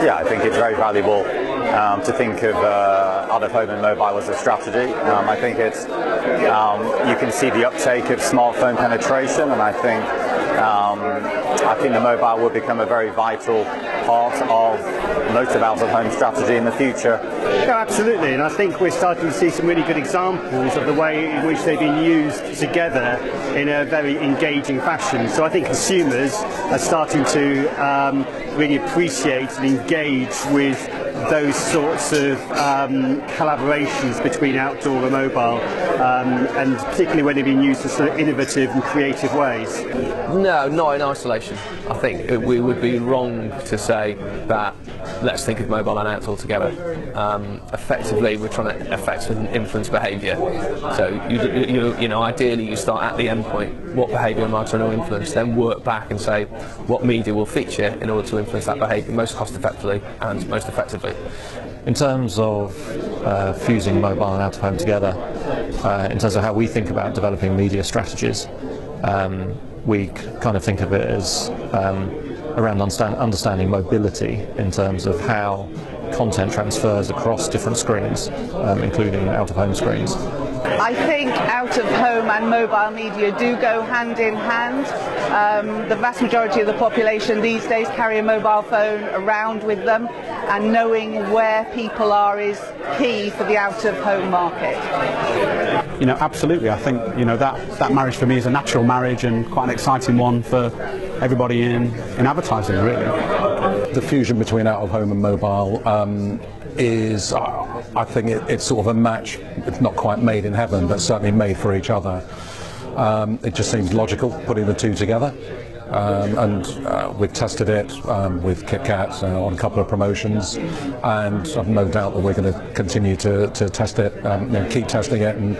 Yeah, I think it's very valuable to think of out-of-home and mobile as a strategy. I think it's you can see the uptake of smartphone penetration, and I think the mobile will become a very vital part of most of out-of-home strategy in the future. No, absolutely, and I think we're starting to see some really good examples of the way in which they've been used together in a very engaging fashion. So I think consumers are starting to really appreciate and engage with those sorts of collaborations between outdoor and mobile, and particularly when they've been used in sort of innovative and creative ways. No, not in isolation. I think we would be wrong to say that let's think of mobile and outdoor together. Effectively, we're trying to affect and influence behaviour. So you know, ideally you start at the end point. What behaviour am I trying to influence? Then work back and say what media will feature in order to influence that behaviour most cost effectively and most effectively. In terms of fusing mobile and out-of-home together, in terms of how we think about developing media strategies, we kind of think of it as around understanding mobility in terms of how content transfers across different screens, including out-of-home screens. I think out-of-home and mobile media do go hand in hand. The vast majority of the population these days carry a mobile phone around with them, and knowing where people are is key for the out-of-home market. You know, absolutely. I think, you know, that marriage for me is a natural marriage and quite an exciting one for everybody in advertising, really. The fusion between out-of-home and mobile is, I think it's sort of a match. It's not quite made in heaven, but certainly made for each other. It just seems logical putting the two together, and we've tested it with KitKat on a couple of promotions, and I've no doubt that we're going to continue to test it, keep testing it and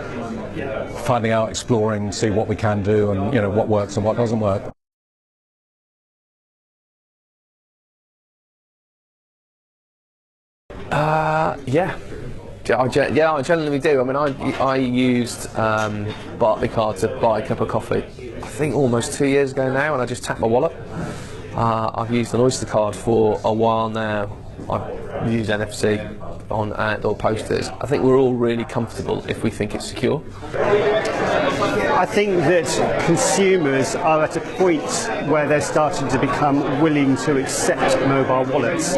finding out, exploring, see what we can do, and what works and what doesn't work. Yeah, I generally do. I mean, I used Barclaycard to buy a cup of coffee, I think almost 2 years ago now, and I just tapped my wallet. I've used an Oyster card for a while now. I've used NFC on outdoor posters. I think we're all really comfortable if we think it's secure. I think that consumers are at a point where they're starting to become willing to accept mobile wallets.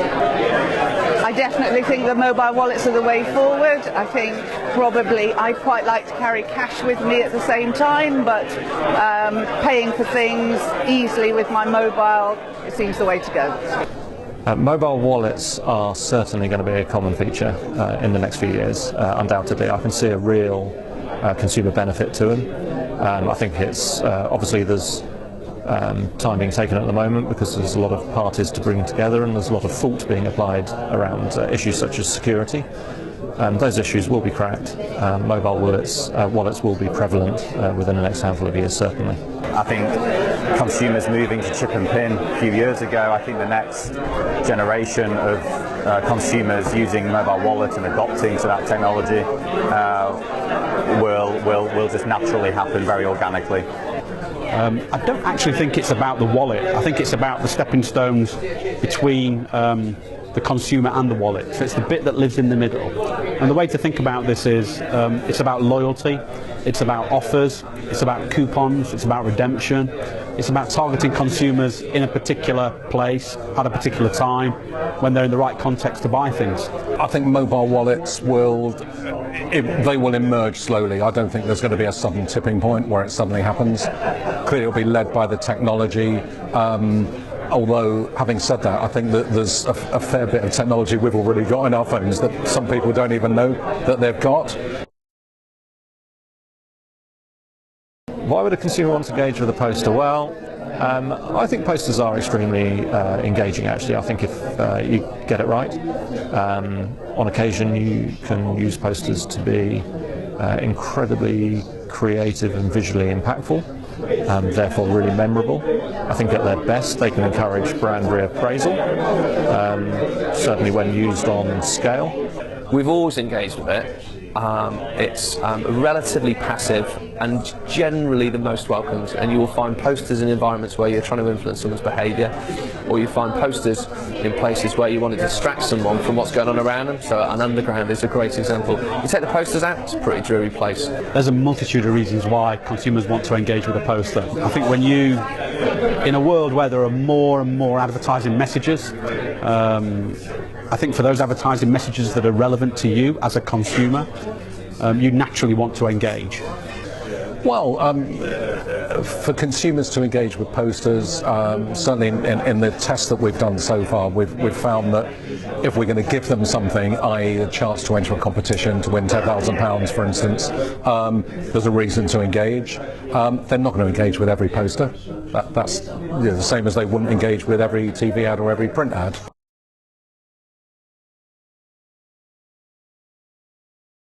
I definitely think that mobile wallets are the way forward. I think probably I'd quite like to carry cash with me at the same time, but paying for things easily with my mobile, it seems the way to go. Mobile wallets are certainly going to be a common feature in the next few years, undoubtedly. I can see a real consumer benefit to them. I think it's obviously there's time being taken at the moment because there's a lot of parties to bring together, and there's a lot of thought being applied around issues such as security. Those issues will be cracked. Mobile wallets will be prevalent within the next handful of years, certainly. I think consumers moving to chip and pin a few years ago, I think the next generation of consumers using mobile wallets and adopting to that technology will just naturally happen very organically. I don't actually think it's about the wallet. I think it's about the stepping stones between the consumer and the wallet. So it's the bit that lives in the middle. And the way to think about this is it's about loyalty, it's about offers, it's about coupons, it's about redemption, it's about targeting consumers in a particular place at a particular time when they're in the right context to buy things. I think mobile wallets will emerge slowly. I don't think there's going to be a sudden tipping point where it suddenly happens. Clearly it'll be led by the technology. Although, having said that, I think that there's a fair bit of technology we've already got in our phones that some people don't even know that they've got. Why would a consumer want to engage with a poster? Well, I think posters are extremely engaging, actually. I think if you get it right, on occasion you can use posters to be incredibly creative and visually impactful, therefore really memorable. I think at their best they can encourage brand reappraisal, certainly when used on scale. We've always engaged with it. It's relatively passive and generally the most welcomed, and you will find posters in environments where you're trying to influence someone's behaviour, or you find posters in places where you want to distract someone from what's going on around them. So an underground is a great example. You take the posters out, it's a pretty dreary place. There's a multitude of reasons why consumers want to engage with a poster. I think when you, in a world where there are more and more advertising messages, I think for those advertising messages that are relevant to you as a consumer, you naturally want to engage. Well, for consumers to engage with posters, certainly in the tests that we've done so far, we've found that if we're going to give them something, i.e. a chance to enter a competition to win £10,000 for instance, there's a reason to engage. They're not going to engage with every poster. That's the same as they wouldn't engage with every TV ad or every print ad.